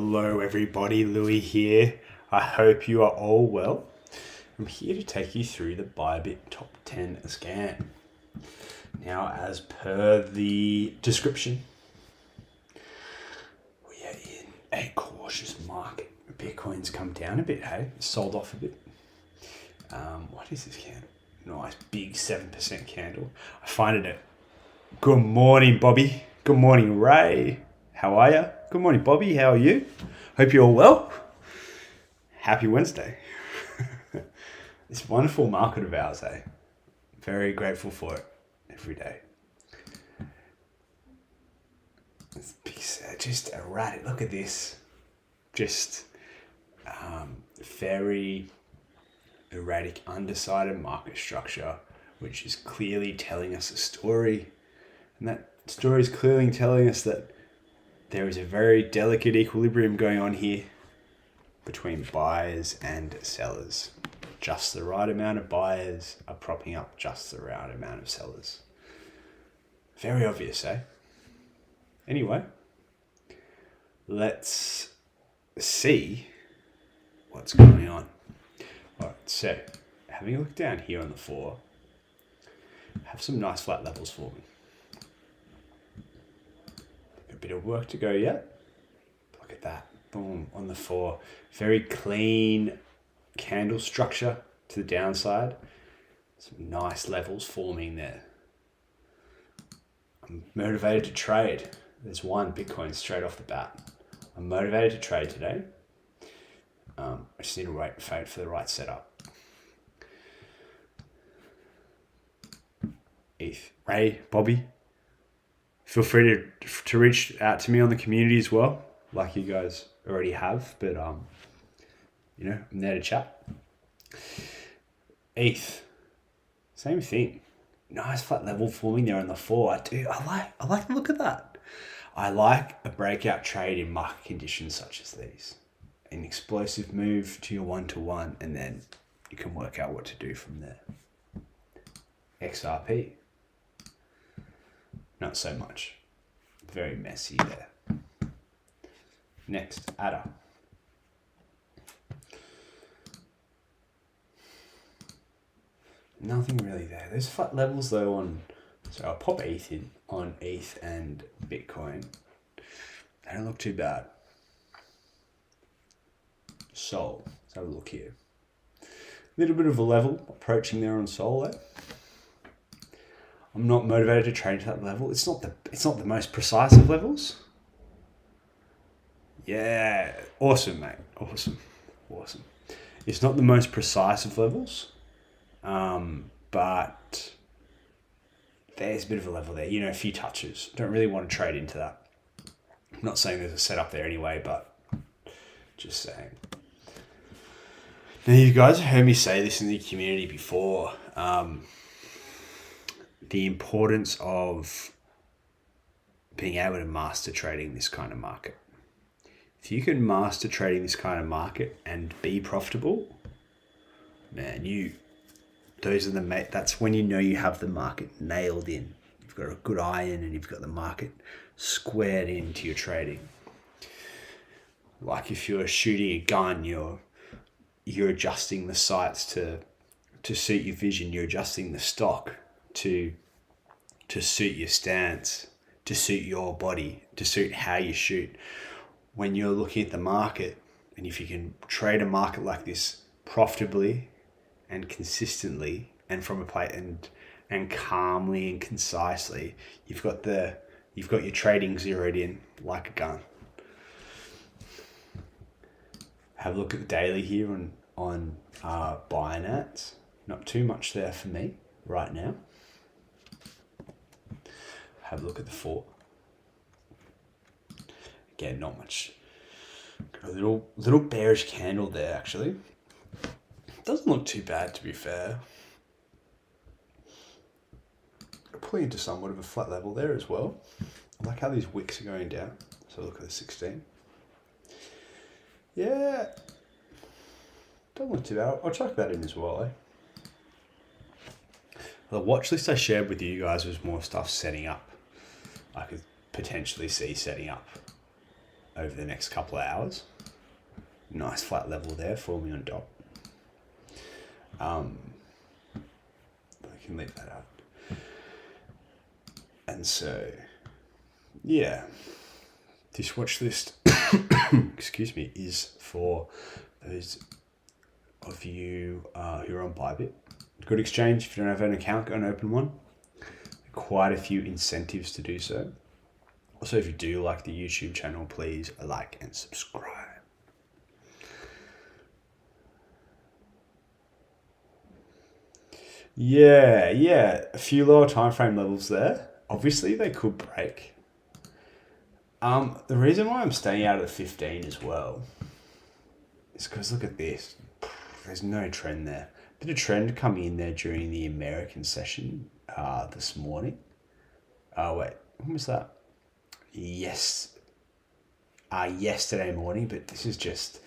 Hello everybody, Louis here. I hope you are all well. I'm here to take you through the Bybit Top 10 scan. Now, as per the description, we are in a cautious market. Bitcoin's come down a bit, hey? Sold off a bit. What is this candle? Nice big 7% candle. I find it Good morning, Bobby. Good morning, Ray. How are you? Good morning, Bobby. How are you? Hope you're all well. Happy Wednesday. This wonderful market of ours, eh? Very grateful for it every day. It's just erratic. Look at this. Just very erratic, undecided market structure, which is clearly telling us a story. And that story is clearly telling us that there is a very delicate equilibrium going on here between buyers and sellers. Just the right amount of buyers are propping up just the right amount of sellers. Very obvious, eh? Anyway, let's see what's going on. All right, so having a look down here on the 4, have some nice flat levels for me. A bit of work to go yet. Look at that. Boom, on the 4. Very clean candle structure to the downside. Some nice levels forming there. I'm motivated to trade. There's one Bitcoin straight off the bat. I'm motivated to trade today. I just need to wait for the right setup. ETH, Ray, Bobby, feel free to reach out to me on the community as well, like you guys already have. But you know, I'm there to chat. ETH, same thing. Nice flat level forming there on the 4. I like the look of that. I like a breakout trade in market conditions such as these. An explosive move to your 1-to-1, and then you can work out what to do from there. XRP, not so much. Very messy there. Next, ADA. Nothing really there. There's flat levels though on, so I'll pop ETH in on ETH and Bitcoin. They don't look too bad. Sol, let's have a look here. A little bit of a level approaching there on Sol there. I'm not motivated to trade to that level. It's not the most precise of levels. Yeah, awesome, mate. Awesome. It's not the most precise of levels, but there's a bit of a level there. You know, a few touches. Don't really want to trade into that. I'm not saying there's a setup there anyway, but just saying. Now, you guys have heard me say this in the community before. The importance of being able to master trading this kind of market. If you can master trading this kind of market and be profitable, man, that's when you know you have the market nailed in. You've got a good eye in, and you've got the market squared into your trading. Like if you're shooting a gun, you're adjusting the sights to suit your vision. You're adjusting the stock to suit your stance, to suit your body, to suit how you shoot. When you're looking at the market, and if you can trade a market like this profitably and consistently, and from a plate and calmly and concisely, you've got your trading zeroed in like a gun. Have a look at the daily here on Binance. Not too much there for me right now. Have a look at the 4. Again, not much. Got a little bearish candle there actually. Doesn't look too bad, to be fair. Pulling into somewhat of a flat level there as well. I like how these wicks are going down. So look at the 16. Yeah, don't look too bad. I'll chuck that in as well, eh? The watch list I shared with you guys was more stuff setting up. I could potentially see setting up over the next couple of hours. Nice flat level there forming on top. I can leave that out. And so, yeah, this watch list, excuse me, is for those of you who are on Bybit. Good exchange. If you don't have an account, go and open one. Quite a few incentives to do so. Also, if you do like the YouTube channel, please like and subscribe. Yeah, a few lower time frame levels there. Obviously, they could break. The reason why I'm staying out of the 15 as well is because look at this. There's no trend there. Bit of trend coming in there during the American session this morning. Oh wait, when was that? Yes, yesterday morning. But this is just,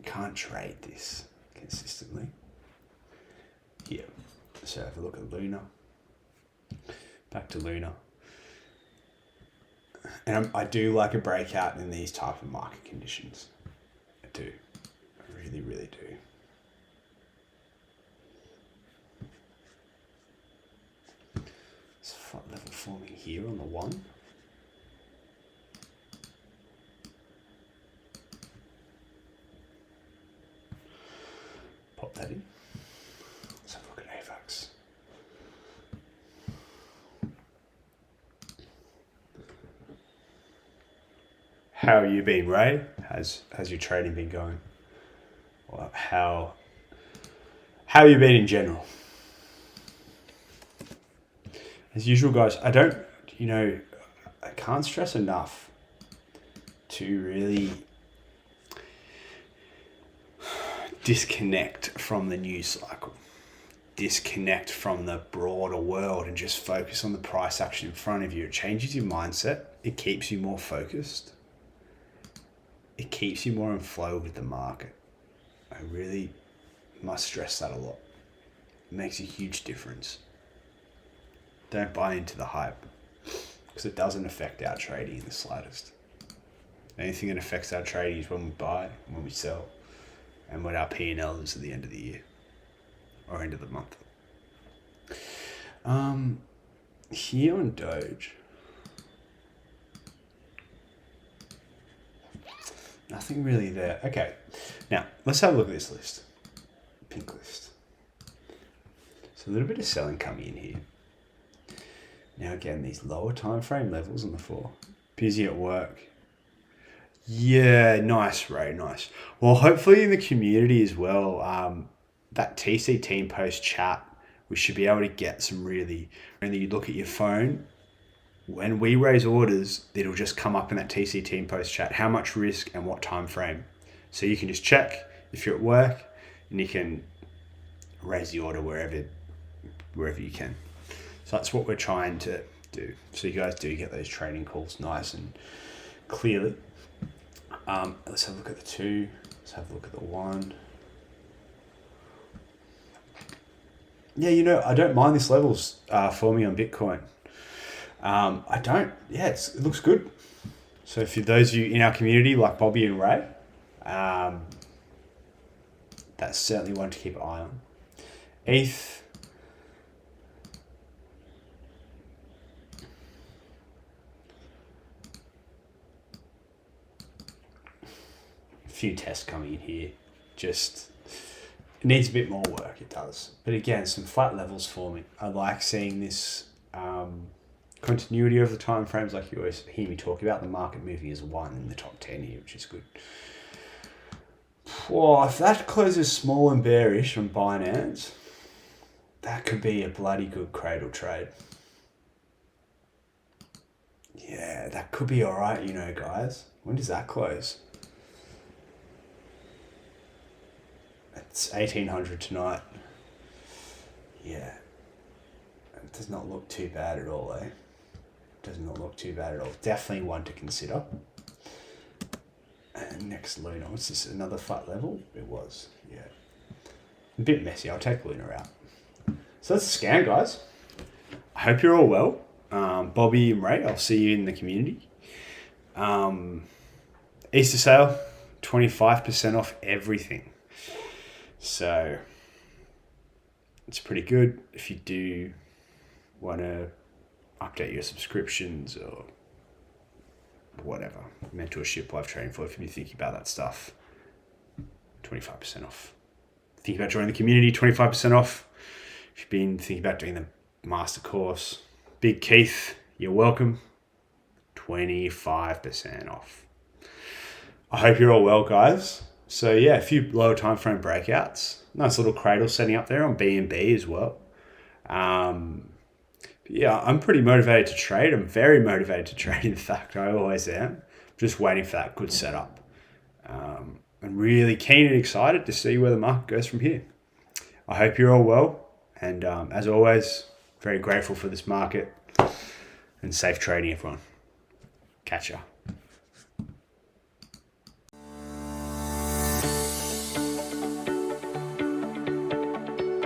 can't trade this consistently. Here, so have a look at Luna. Back to Luna. And I do like a breakout in these type of market conditions. I do. I really, really do. It's a flat level forming here on the 1. Pop that in. Let's have a look at AVAX. How are you been, Ray? Has your trading been going? Or how have you been in general? As usual, guys, I can't stress enough to really disconnect from the news cycle, disconnect from the broader world and just focus on the price action in front of you. It changes your mindset. It keeps you more focused. It keeps you more in flow with the market. I really must stress that a lot. It makes a huge difference. Don't buy into the hype because it doesn't affect our trading in the slightest. The only thing that affects our trading is when we buy, when we sell, and what our P&L is at the end of the year or end of the month. Here on Doge, nothing really there. Okay, now let's have a look at this list. Pink list. So a little bit of selling coming in here. Now again, these lower time frame levels on the 4. Busy at work. Yeah, nice, Ray, nice. Well, hopefully in the community as well, that TC team post chat, we should be able to get some really, when you look at your phone, when we raise orders, it'll just come up in that TC team post chat, how much risk and what time frame. So you can just check if you're at work and you can raise the order wherever you can. So that's what we're trying to do. So you guys do get those trading calls nice and clearly. Let's have a look at the 2. Let's have a look at the 1. Yeah, I don't mind this levels forming on Bitcoin. I don't. Yeah, it looks good. So for those of you in our community like Bobby and Ray, that's certainly one to keep an eye on. ETH. Few tests coming in here. Just it needs a bit more work. It does, but again, some flat levels forming. I like seeing this continuity over the time frames, like you always hear me talk about. The market moving as 1 in the top 10 here, which is good. Well, if that closes small and bearish on Binance, that could be a bloody good cradle trade. Yeah, that could be all right, guys. When does that close? It's 1800 tonight. Yeah. It does not look too bad at all, eh? Does not look too bad at all. Definitely one to consider. And next Luna. What's this? Another flat level? It was. Yeah. A bit messy. I'll take Luna out. So that's the scan, guys. I hope you're all well. Bobby and Ray, I'll see you in the community. Easter sale, 25% off everything. So it's pretty good if you do want to update your subscriptions or whatever, mentorship, live training for if you're thinking about that stuff. 25% off. Think about joining the community, 25% off. If you've been thinking about doing the master course, Big Keith, you're welcome. 25% off. I hope you're all well, guys. So yeah, a few lower time frame breakouts. Nice little cradle setting up there on BNB as well. Yeah, I'm pretty motivated to trade. I'm very motivated to trade. In fact, I always am. Just waiting for that good setup. I'm really keen and excited to see where the market goes from here. I hope you're all well. And as always, very grateful for this market. And safe trading, everyone. Catch ya.